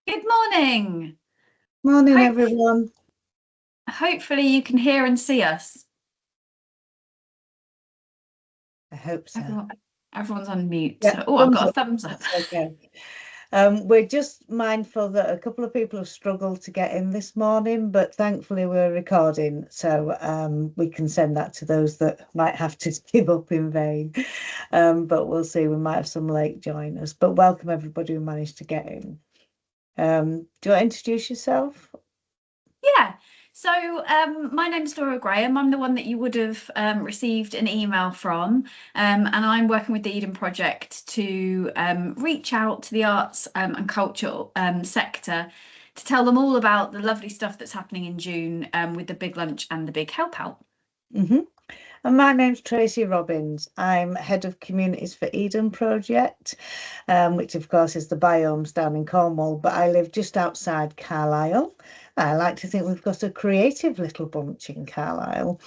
Good morning. Morning, Hope, everyone. hopefully you can hear and see us. I hope so. Everyone, everyone's on mute. Yeah, So, oh, I've thumbs got a up. thumbs up. That's okay. We're just mindful that a couple of people have struggled to get in this morning, but thankfully we're recording, so we can send that to those that might have to give up in vain. But we'll see. We might have some late joiners. But welcome everybody who managed to get in. Do you want to introduce yourself? Yeah. So, my name's Laura Graham. I'm the one that you would have received an email from, and I'm working with the Eden Project to reach out to the arts and culture sector to tell them all about the lovely stuff that's happening in June with the big lunch and the big help out. Mm-hmm. And my name's Tracey Robbins. I'm head of Communities for Eden project, which of course is the biomes down in Cornwall, but I live just outside Carlisle. I like to think we've got a creative little bunch in Carlisle.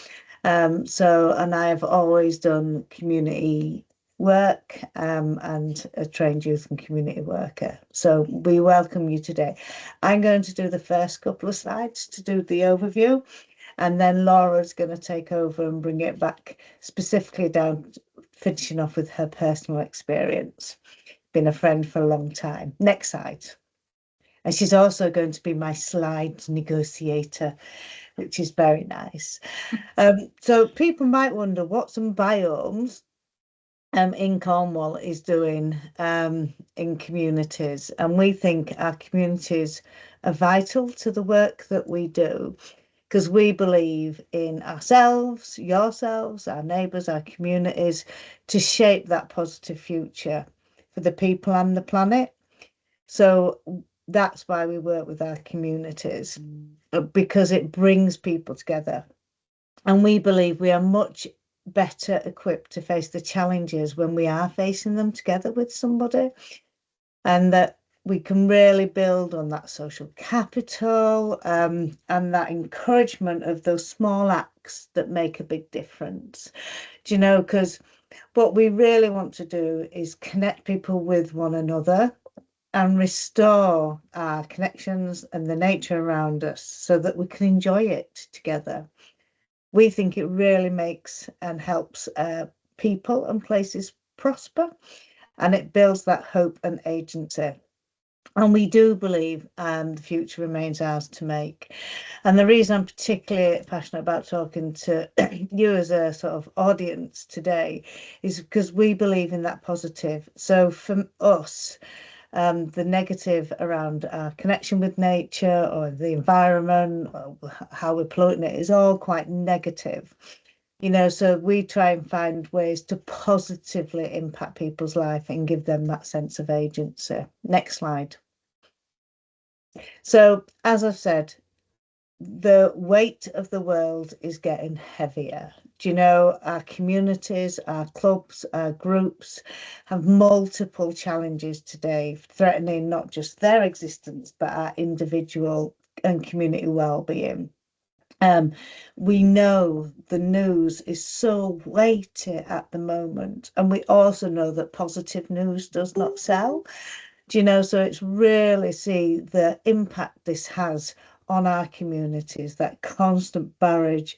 And I've always done community work and a trained youth and community worker. So we welcome you today. I'm going to do the first couple of slides to do the overview. And then Laura's going to take over and bring it back specifically down, finishing off with her personal experience. Been a friend for a long time. Next slide. And she's also going to be my slide negotiator, which is very nice. So people might wonder what some biomes in Cornwall is doing in communities. And we think our communities are vital to the work that we do, because we believe in ourselves, yourselves, our neighbours, our communities, to shape that positive future for the people and the planet. So that's why we work with our communities, because it brings people together. And we believe we are much better equipped to face the challenges when we are facing them together with somebody, and that we can really build on that social capital and that encouragement of those small acts that make a big difference. Do you know, because what we really want to do is connect people with one another and restore our connections and the nature around us so that we can enjoy it together. We think it really makes and helps people and places prosper, and it builds that hope and agency. And we do believe the future remains ours to make. And the reason I'm particularly passionate about talking to you as a sort of audience today is because we believe in that positive. So for us, the negative around our connection with nature or the environment, or how we're polluting it, is all quite negative. So we try and find ways to positively impact people's life and give them that sense of agency. Next slide. So, as I've said, the weight of the world is getting heavier. Do you know, our communities, our clubs, our groups have multiple challenges today, threatening not just their existence, but our individual and community well-being. We know the news is so weighty at the moment, and we also know that positive news does not sell. Do you know, so it's really see the impact this has on our communities, that constant barrage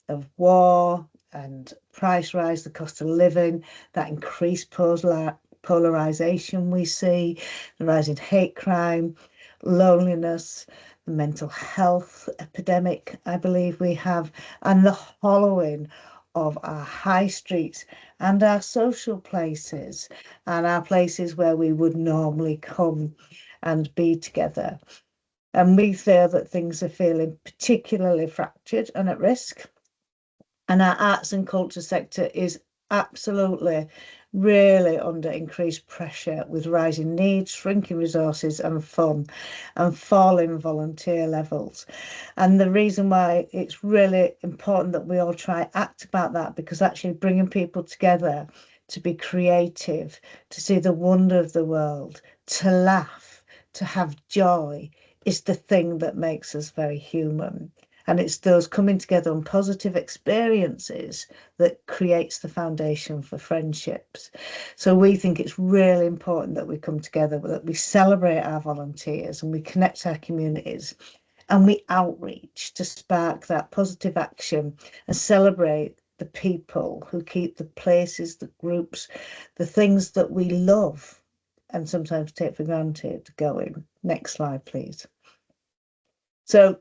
of war and price rise, the cost of living, that increased polarization we see, the rise in hate crime, loneliness, the mental health epidemic, I believe we have, and the hollowing of our high streets and our social places and our places where we would normally come and be together. And we feel that things are feeling particularly fractured and at risk. And our arts and culture sector is absolutely really under increased pressure with rising needs, shrinking resources and fun, and falling volunteer levels. And the reason why it's really important that we all try act about that, because actually bringing people together to be creative, to see the wonder of the world, to laugh, to have joy is the thing that makes us very human. And it's those coming together on positive experiences that creates the foundation for friendships. So we think it's really important that we come together, that we celebrate our volunteers and we connect our communities and we outreach to spark that positive action and celebrate the people who keep the places, the groups, the things that we love and sometimes take for granted going. Next slide, please. So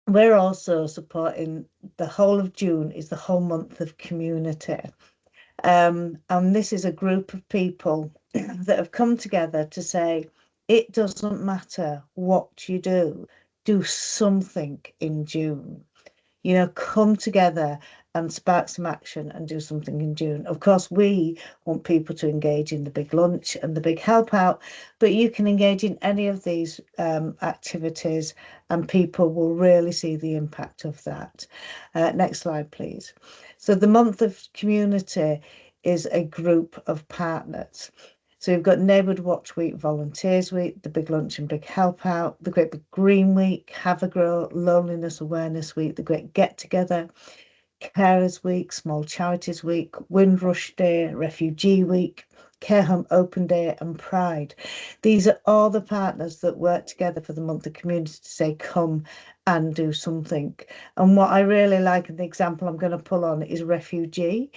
we're also supporting the whole of June is the whole month of community. And this is a group of people that have come together to say, it doesn't matter what you do something in June. You know, come together and spark some action and do something in June. Of course, we want people to engage in the big lunch and the big help out, but you can engage in any of these activities and people will really see the impact of that. Next slide, please. So the month of community is a group of partners. So we've got Neighbourhood Watch Week, Volunteers Week, the Big Lunch and Big Help Out, the Great Big Green Week, Have a Grow, Loneliness Awareness Week, the Great Get Together, Carers Week, Small Charities Week, Windrush Day, Refugee Week, Care Home Open Day and Pride. These are all the partners that work together for the month of community to say, come and do something. And what I really like, and the example I'm going to pull on is Refugee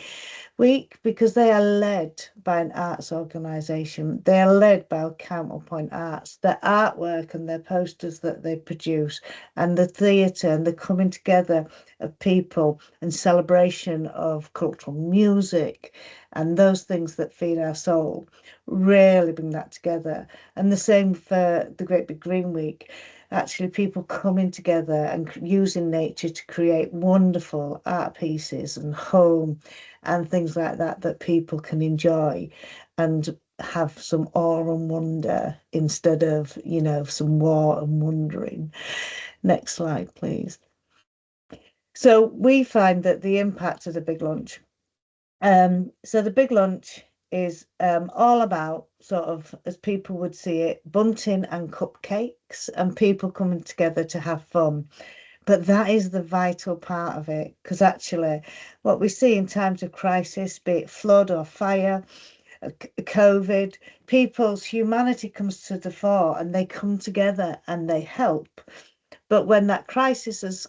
Week, because they are led by an arts organisation. They are led by Counterpoint Arts. Their artwork and their posters that they produce and the theatre and the coming together of people and celebration of cultural music and those things that feed our soul really bring that together. And the same for the Great Big Green Week. Actually, people coming together and using nature to create wonderful art pieces and home and things like that that people can enjoy and have some awe and wonder instead of, you know, some war and wondering. Next slide, please. So we find that the impact of the big lunch. So the big lunch is all about sort of, as people would see it, bunting and cupcakes and people coming together to have fun. But that is the vital part of it, because actually what we see in times of crisis, be it flood or fire, COVID, people's humanity comes to the fore and they come together and they help. But when that crisis is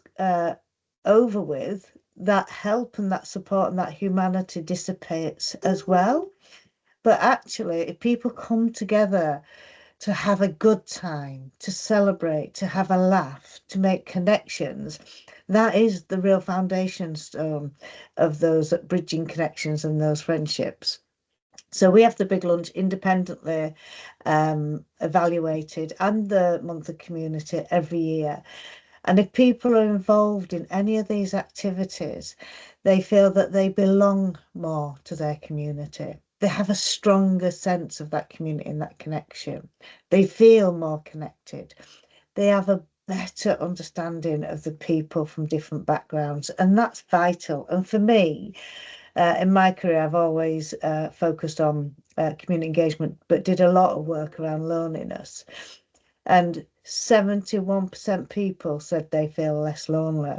over with, that help and that support and that humanity dissipates as well. But actually, if people come together to have a good time, to celebrate, to have a laugh, to make connections, that is the real foundation stone of those bridging connections and those friendships. So we have the big lunch independently evaluated and the month of community every year. And if people are involved in any of these activities, they feel that they belong more to their community. They have a stronger sense of that community and that connection. They feel more connected. They have a better understanding of the people from different backgrounds, and that's vital. And for me, in my career, I've always focused on community engagement, but did a lot of work around loneliness. And 71% people said they feel less lonely.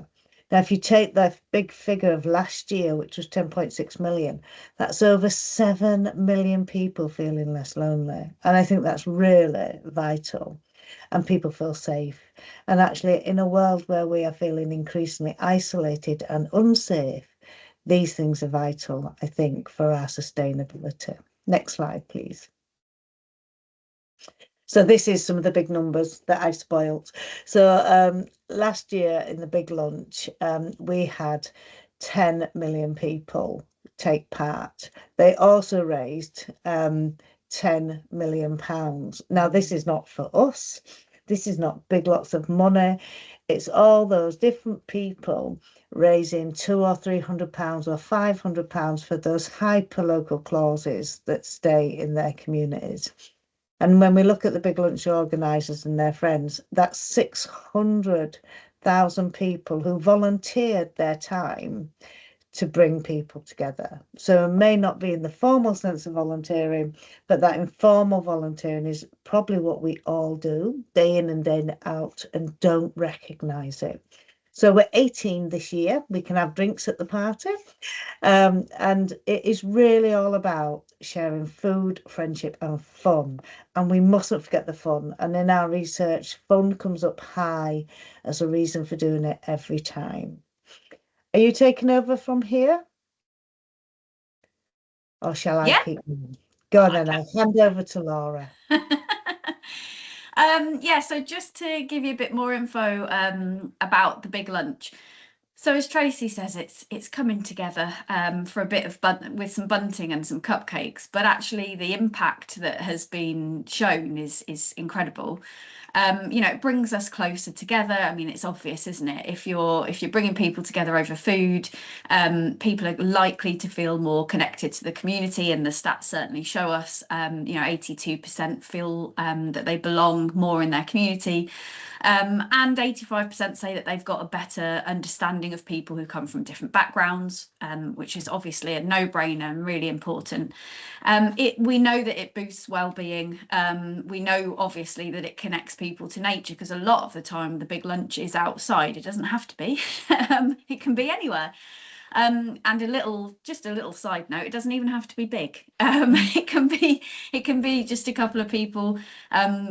Now, if you take the big figure of last year, which was 10.6 million, that's over 7 million people feeling less lonely. And I think that's really vital. And people feel safe. And actually, in a world where we are feeling increasingly isolated and unsafe, these things are vital, I think, for our sustainability. Next slide, please. So this is some of the big numbers that I spoilt. So last year in the big lunch, we had 10 million people take part. They also raised 10 million pounds. Now, this is not for us. This is not big lots of money. It's all those different people raising £200 or £300 or £500 for those hyper-local clauses that stay in their communities. And when we look at the big lunch organisers and their friends, that's 600,000 people who volunteered their time to bring people together. So it may not be in the formal sense of volunteering, but that informal volunteering is probably what we all do day in and day out and don't recognise it. So we're 18 this year. We can have drinks at the party. And it is really all about sharing food, friendship, and fun. And we mustn't forget the fun. And in our research, fun comes up high as a reason for doing it every time. Are you taking over from here? Or shall I Yeah. keep moving? Go on then, I'll hand over to Laura. Yeah, so just to give you a bit more info about the big lunch. So as Tracey says, it's coming together for a bit of with some bunting and some cupcakes, but actually the impact that has been shown is incredible. It brings us closer together. I mean, it's obvious, isn't it? If you're bringing people together over food, people are likely to feel more connected to the community, and the stats certainly show us, 82% feel that they belong more in their community. And 85% say that they've got a better understanding of people who come from different backgrounds, which is obviously a no-brainer and really important. We know that it boosts well-being. We know obviously that it connects people to nature, because a lot of the time the big lunch is outside. It doesn't have to be. It can be anywhere. And just a little side note, it doesn't even have to be big. It can be just a couple of people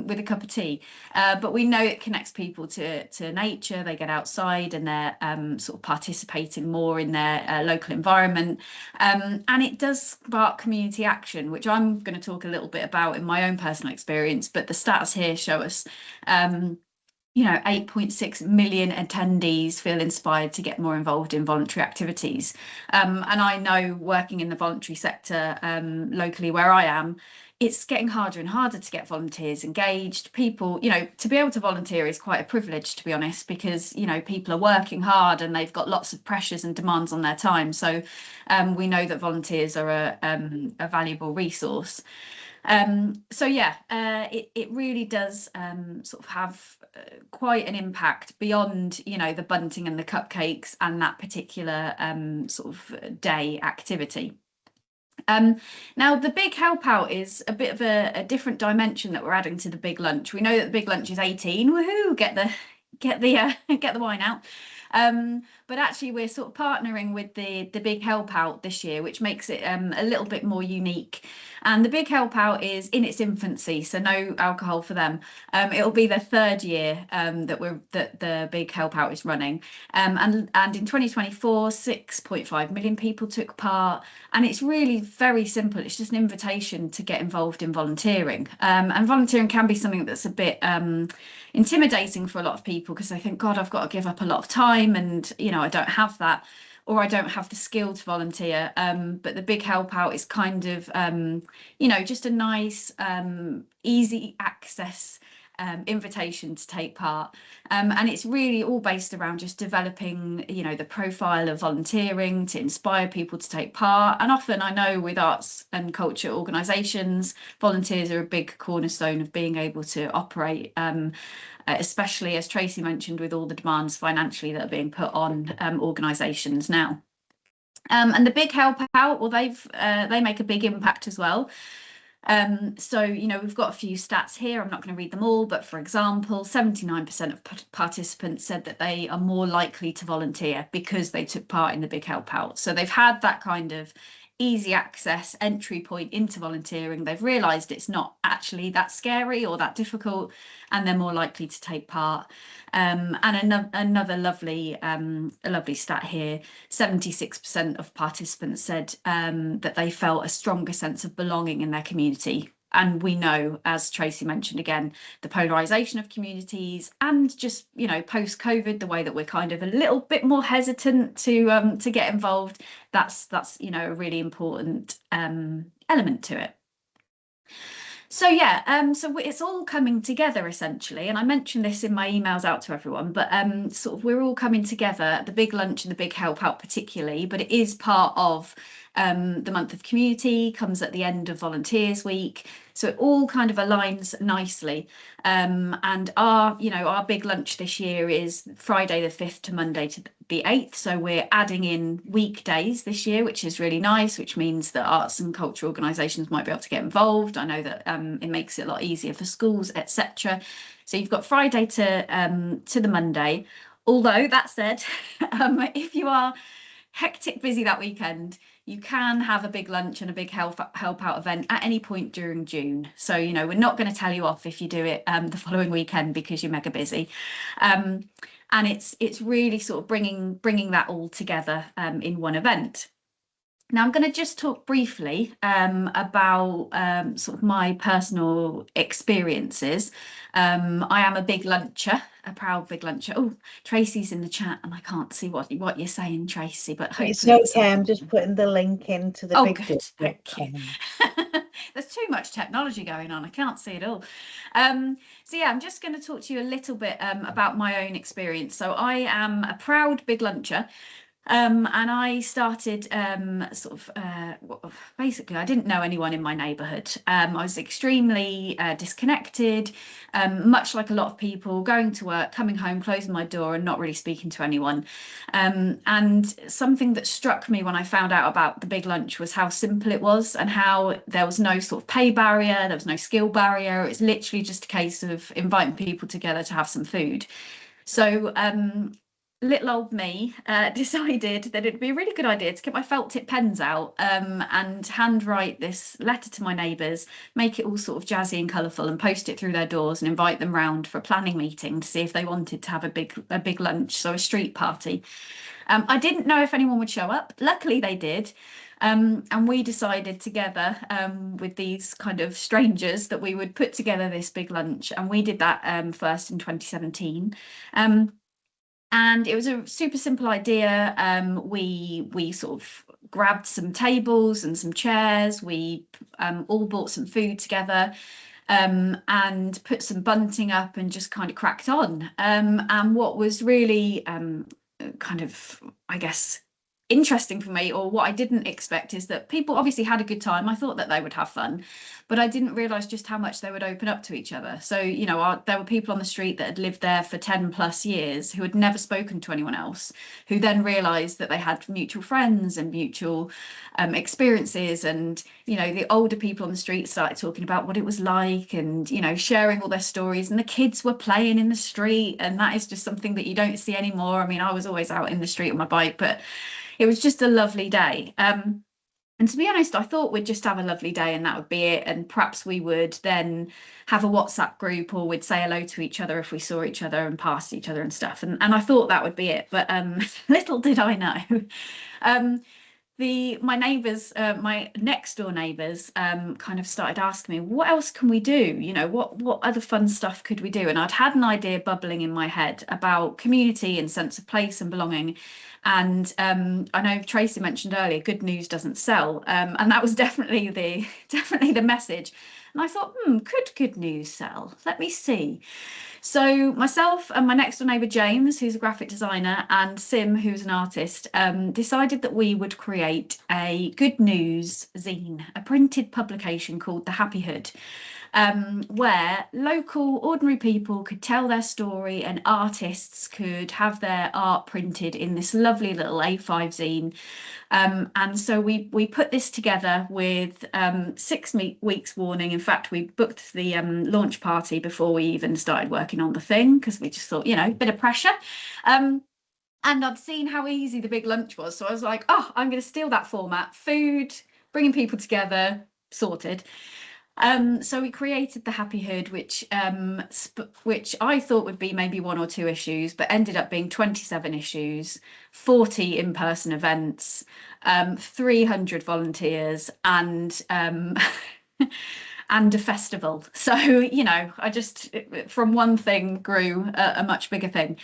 with a cup of tea. But we know it connects people to nature. They get outside and they're sort of participating more in their local environment. And it does spark community action, which I'm going to talk a little bit about in my own personal experience. But the stats here show us 8.6 million attendees feel inspired to get more involved in voluntary activities. And I know, working in the voluntary sector locally where I am, it's getting harder and harder to get volunteers engaged. People, to be able to volunteer is quite a privilege, to be honest, because, people are working hard and they've got lots of pressures and demands on their time. So we know that volunteers are a valuable resource. It really does sort of have quite an impact beyond, the bunting and the cupcakes and that particular sort of day activity. Now, the big help out is a bit of a different dimension that we're adding to the big lunch. We know that the big lunch is 18. Woohoo! Get the wine out. But actually, we're sort of partnering with the big help out this year, which makes it a little bit more unique. And the big help out is in its infancy, so no alcohol for them. It'll be their third year that the big help out is running. And in 2024, 6.5 million people took part. And it's really very simple. It's just an invitation to get involved in volunteering. And volunteering can be something that's a bit intimidating for a lot of people, because they think, God, I've got to give up a lot of time, and I don't have that, or I don't have the skill to volunteer. But the big help out is kind of just a nice easy access invitation to take part, and it's really all based around just developing the profile of volunteering to inspire people to take part. And often, I know, with arts and culture organisations, volunteers are a big cornerstone of being able to operate, especially, as Tracey mentioned, with all the demands financially that are being put on organisations now. And the big help out, well, they make a big impact as well. So we've got a few stats here. I'm not going to read them all, but for example, 79% of participants said that they are more likely to volunteer because they took part in the big help out. So they've had that kind of easy access entry point into volunteering. They've realised it's not actually that scary or that difficult, and they're more likely to take part. And another lovely stat here: 76% of participants said that they felt a stronger sense of belonging in their community. And we know, as Tracey mentioned again, the polarisation of communities, and just post-COVID, the way that we're kind of a little bit more hesitant to get involved. That's a really important element to it. So it's all coming together essentially, and I mentioned this in my emails out to everyone, but sort of we're all coming together, the big lunch and the big help out particularly, but it is part of the month of community, comes at the end of Volunteers Week, so it all kind of aligns nicely. And our big lunch this year is Friday the 5th to Monday to the 8th, so we're adding in weekdays this year, which is really nice, which means that arts and culture organisations might be able to get involved. I know that it makes it a lot easier for schools, etc. So you've got Friday to the Monday. Although that said, if you are hectic busy that weekend, you can have a big lunch and a big help out event at any point during June. So, you know, we're not going to tell you off if you do it the following weekend because you're mega busy. And it's really sort of bringing that all together in one event. Now, I'm going to just talk briefly about sort of my personal experiences. I am a big luncher, a proud big luncher. Oh, Tracey's in the chat and I can't see what you're saying, Tracey, but It's hopefully okay. I'm just putting the link into the Oh, big good, thank you. document. There's too much technology going on. I can't see it all. So yeah, I'm just going to talk to you a little bit about my own experience. So I am a proud big luncher. And I started basically, I didn't know anyone in my neighbourhood. I was extremely disconnected, much like a lot of people, going to work, coming home, closing my door and not really speaking to anyone. And something that struck me when I found out about the big lunch was how simple it was and how there was no sort of pay barrier, there was no skill barrier. It's literally just a case of inviting people together to have some food. So little old me decided that it'd be a really good idea to get my felt tip pens out and handwrite this letter to my neighbours, make it all sort of jazzy and colourful and post it through their doors and invite them round for a planning meeting to see if they wanted to have a big lunch, so a street party. I didn't know if anyone would show up. Luckily they did. And we decided together with these kind of strangers that we would put together this big lunch, and we did that first in 2017. And it was a super simple idea. We sort of grabbed some tables and some chairs. We all bought some food together and put some bunting up and just kind of cracked on. And what was really kind of, I guess, interesting for me, or what I didn't expect, is that people obviously had a good time. I thought that they would have fun, but I didn't realize just how much they would open up to each other. So, you know, there were people on the street that had lived there for 10 plus years who had never spoken to anyone else, who then realized that they had mutual friends and mutual experiences. And, you know, the older people on the street started talking about what it was like and, you know, sharing all their stories. And the kids were playing in the street. And that is just something that you don't see anymore. I mean, I was always out in the street on my bike, but it was just a lovely day. And to be honest, I thought we'd just have a lovely day and that would be it. And perhaps we would then have a WhatsApp group, or we'd say hello to each other if we saw each other and passed each other and stuff. And I thought that would be it. But little did I know. My neighbours, my next door neighbours, kind of started asking me, what else can we do? You know, what other fun stuff could we do? And I'd had an idea bubbling in my head about community and sense of place and belonging. And I know Tracey mentioned earlier, good news doesn't sell, and that was definitely the message. And I thought, could good news sell? Let me see. So myself and my next door neighbour James, who's a graphic designer, and Sim, who's an artist, decided that we would create a good news zine, a printed publication called The Happy Hood, where local ordinary people could tell their story and artists could have their art printed in this lovely little A5 zine. And so we put this together with 6 weeks warning. In fact, we booked the launch party before we even started working on the thing, because we just thought, you know, a bit of pressure. And I'd seen how easy the big lunch was. So I was like, oh, I'm going to steal that format. Food, bringing people together, sorted. So we created the Happy Hood, which I thought would be maybe 1 or 2 issues, but ended up being 27 issues, 40 in-person events, 300 volunteers, and and a festival. So, you know, I just from one thing grew a much bigger thing.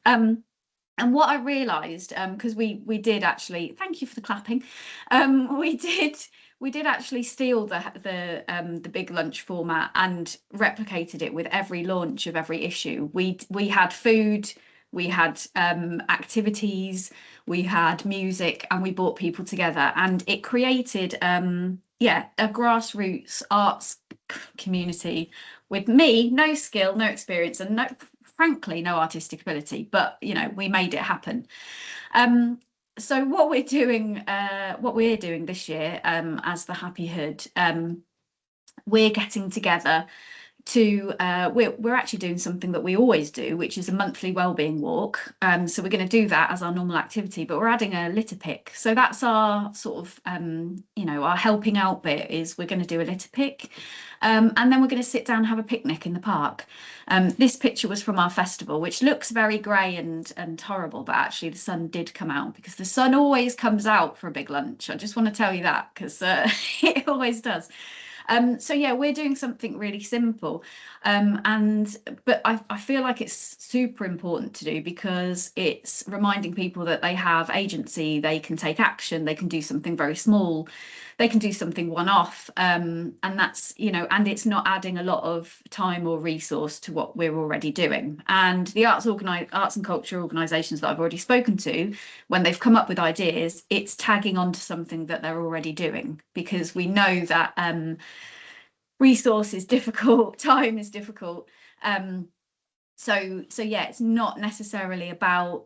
And what I realised, because we did actually, thank you for the clapping, we did actually steal the big lunch format and replicated it with every launch of every issue. We had food, we had activities, we had music, and we brought people together, and it created a grassroots arts community with me, no skill, no experience, and frankly no artistic ability, but you know, we made it happen. So what we're doing this year as the Happy Hood, we're getting together we're actually doing something that we always do, which is a monthly wellbeing walk. So we're going to do that as our normal activity, but we're adding a litter pick. So that's our sort of our helping out bit, is we're going to do a litter pick, and then we're going to sit down and have a picnic in the park. This picture was from our festival, which looks very grey and horrible, but actually the sun did come out, because the sun always comes out for a big lunch. I just want to tell you that, because it always does. So yeah, we're doing something really simple, but I feel like it's super important to do, because it's reminding people that they have agency, they can take action, they can do something very small, they can do something one-off, and that's, and it's not adding a lot of time or resource to what we're already doing. And the arts and culture organisations that I've already spoken to, when they've come up with ideas, it's tagging onto something that they're already doing, because we know that resource is difficult, time is difficult. So yeah, it's not necessarily about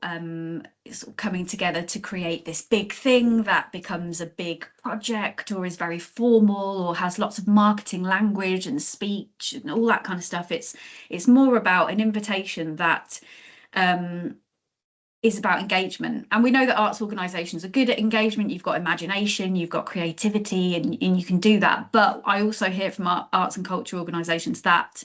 sort of coming together to create this big thing that becomes a big project, or is very formal, or has lots of marketing language and speech and all that kind of stuff. It's more about an invitation that is about engagement. And we know that arts organisations are good at engagement. You've got imagination, you've got creativity, and you can do that. But I also hear from our arts and culture organisations that,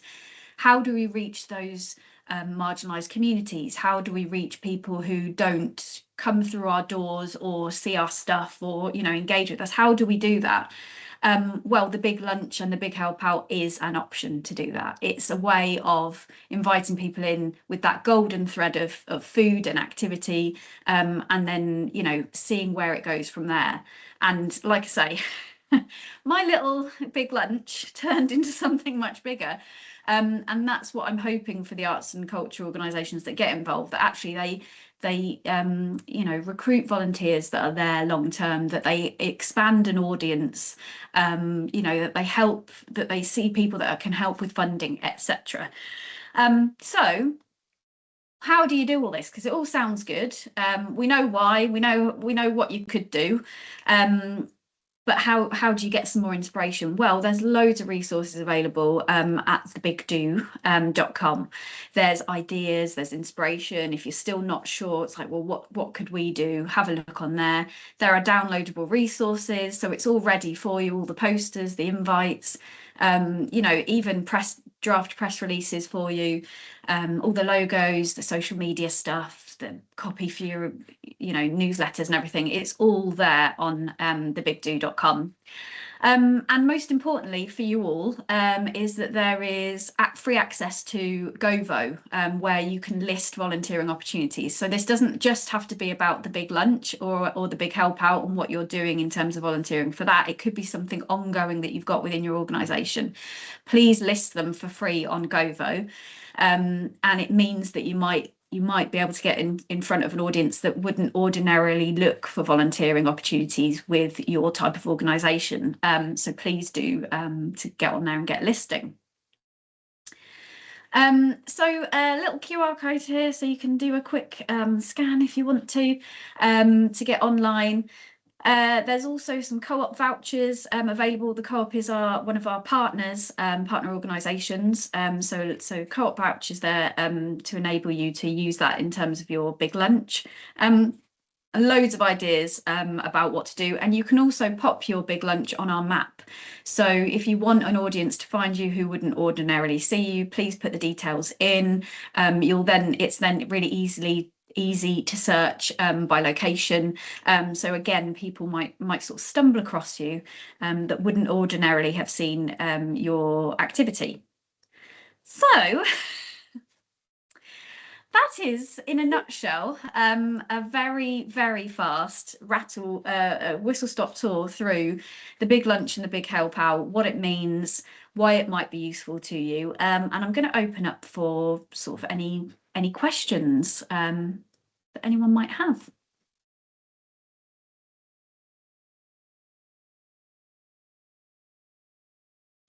how do we reach those marginalised communities? How do we reach people who don't come through our doors or see our stuff, or engage with us? How do we do that? Well, the big lunch and the big help out is an option to do that. It's a way of inviting people in with that golden thread of food and activity, and then seeing where it goes from there. And like I say, my little big lunch turned into something much bigger. And that's what I'm hoping for the arts and culture organisations that get involved, that actually they recruit volunteers that are there long term, that they expand an audience, that they help, that they see people that can help with funding, etc. So how do you do all this? Because it all sounds good. We know why, we know what you could do. But how do you get some more inspiration? Well, there's loads of resources available at thebigdo.com. There's ideas, there's inspiration. If you're still not sure, it's like, well, what could we do? Have a look on there. There are downloadable resources, so it's all ready for you, all the posters, the invites, even draft press releases for you, all the logos, the social media stuff, the copy for your newsletters and everything. It's all there on thebigdo.com. And most importantly for you all, is that there is free access to Govo, where you can list volunteering opportunities. So this doesn't just have to be about the big lunch or the big help out and what you're doing in terms of volunteering for that. It could be something ongoing that you've got within your organisation. Please list them for free on Govo. And it means that you might be able to get in front of an audience that wouldn't ordinarily look for volunteering opportunities with your type of organisation. So please do to get on there and get listing. So a little QR code here, so you can do a quick scan if you want to get online. There's also some co-op vouchers available. The co-op is one of our partners, partner organisations. So co-op vouchers there to enable you to use that in terms of your big lunch. Loads of ideas about what to do, and you can also pop your big lunch on our map. So if you want an audience to find you who wouldn't ordinarily see you, please put the details in. It's then really easy to search by location. So again, people might sort of stumble across you that wouldn't ordinarily have seen your activity. So that is, in a nutshell, a very, very fast whistle-stop tour through the big lunch and the big help out, what it means, why it might be useful to you. And I'm going to open up for sort of any questions that anyone might have.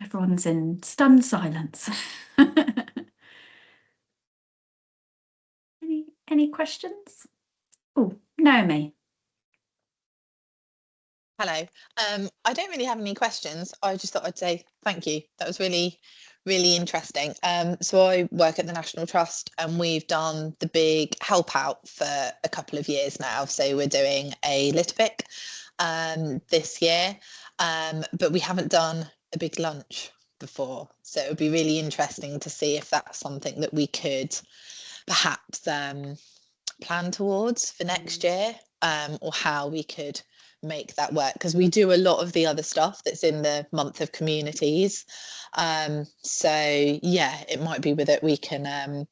Everyone's in stunned silence. Any questions? Oh, Naomi. Hello. I don't really have any questions. I just thought I'd say thank you. That was really, Really interesting. So I work at the National Trust, and we've done the big help out for a couple of years now. So we're doing a litter pick this year, but we haven't done a big lunch before. So it would be really interesting to see if that's something that we could perhaps plan towards for next year, or how we could make that work, because we do a lot of the other stuff that's in the month of communities. So yeah, it might be with it we can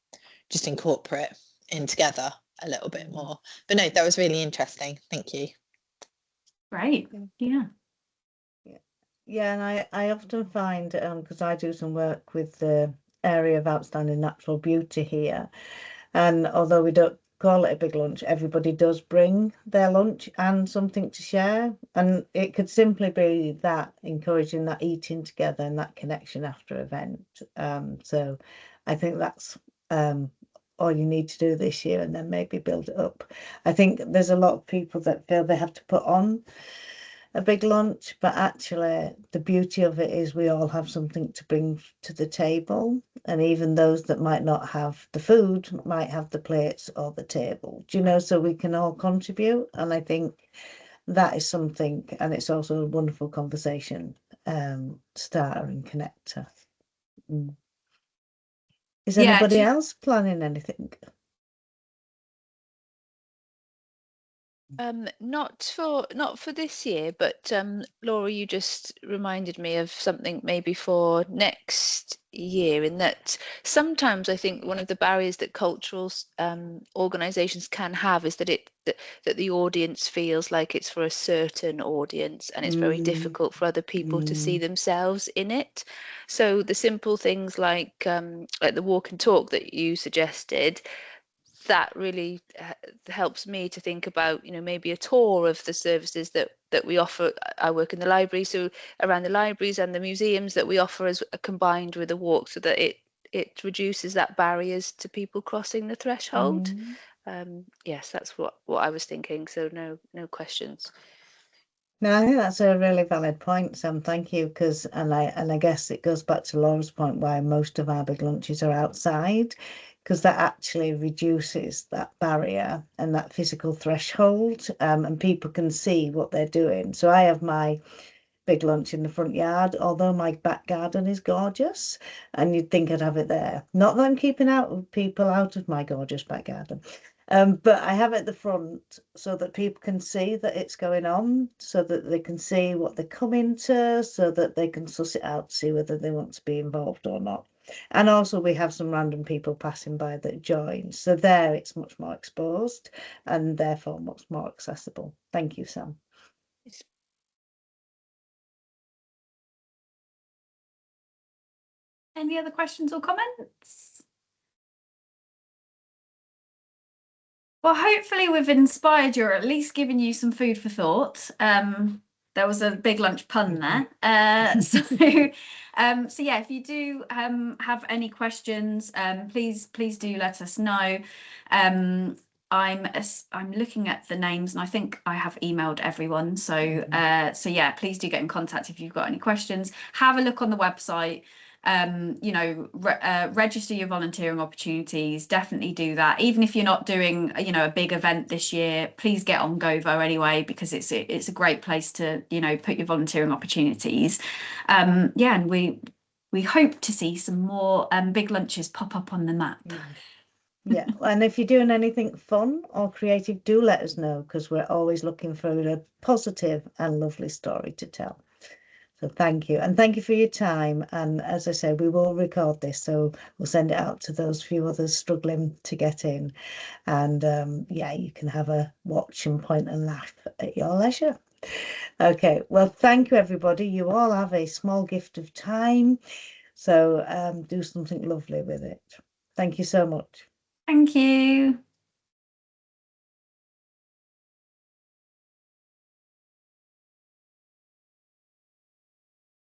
just incorporate in together a little bit more. But no, that was really interesting. Thank you. Great. Yeah. Yeah, and I often find, because I do some work with the area of outstanding natural beauty here, and although we don't call it a big lunch, everybody does bring their lunch and something to share, and it could simply be that encouraging that eating together and that connection after event. So I think that's all you need to do this year, and then maybe build it up. I think there's a lot of people that feel they have to put on a big lunch, but actually the beauty of it is we all have something to bring to the table, and even those that might not have the food might have the plates or the table, do you know, so we can all contribute. And I think that is something, and it's also a wonderful conversation starter and connector. Is anybody else planning anything? Not for this year, but Laura, you just reminded me of something maybe for next year, in that sometimes I think one of the barriers that cultural organisations can have is that that the audience feels like it's for a certain audience, and it's very difficult for other people to see themselves in it. So the simple things like the walk and talk that you suggested, that really helps me to think about, maybe a tour of the services that we offer. I work in the library, so around the libraries and the museums that we offer as combined with a walk, so that it reduces that barriers to people crossing the threshold. Yes, that's what I was thinking. So no questions. No, I think that's a really valid point, Sam. Thank you. Because I guess it goes back to Laura's point, why most of our big lunches are outside, because that actually reduces that barrier and that physical threshold, and people can see what they're doing. So I have my big lunch in the front yard, although my back garden is gorgeous, and you'd think I'd have it there. Not that I'm keeping people out of my gorgeous back garden. But I have it at the front so that people can see that it's going on, so that they can see what they're coming to, so that they can suss it out, see whether they want to be involved or not. And also we have some random people passing by that join. So there it's much more exposed and therefore much more accessible. Thank you, Sam. Any other questions or comments? Well, hopefully we've inspired you, or at least given you some food for thought. There was a big lunch pun there. So yeah, if you do have any questions, please do let us know. I'm looking at the names, and I think I have emailed everyone. So yeah, please do get in contact if you've got any questions. Have a look on the website. Register your volunteering opportunities. Definitely do that. Even if you're not doing a big event this year, please get on Govo anyway, because it's a great place to put your volunteering opportunities. And we hope to see some more big lunches pop up on the map. Yeah, and if you're doing anything fun or creative, do let us know, because we're always looking for a positive and lovely story to tell. So thank you, and thank you for your time. And as I said, we will record this, so we'll send it out to those few others struggling to get in. And yeah, you can have a watch and point and laugh at your leisure. Okay, well, thank you, everybody. You all have a small gift of time, so do something lovely with it. Thank you so much. Thank you.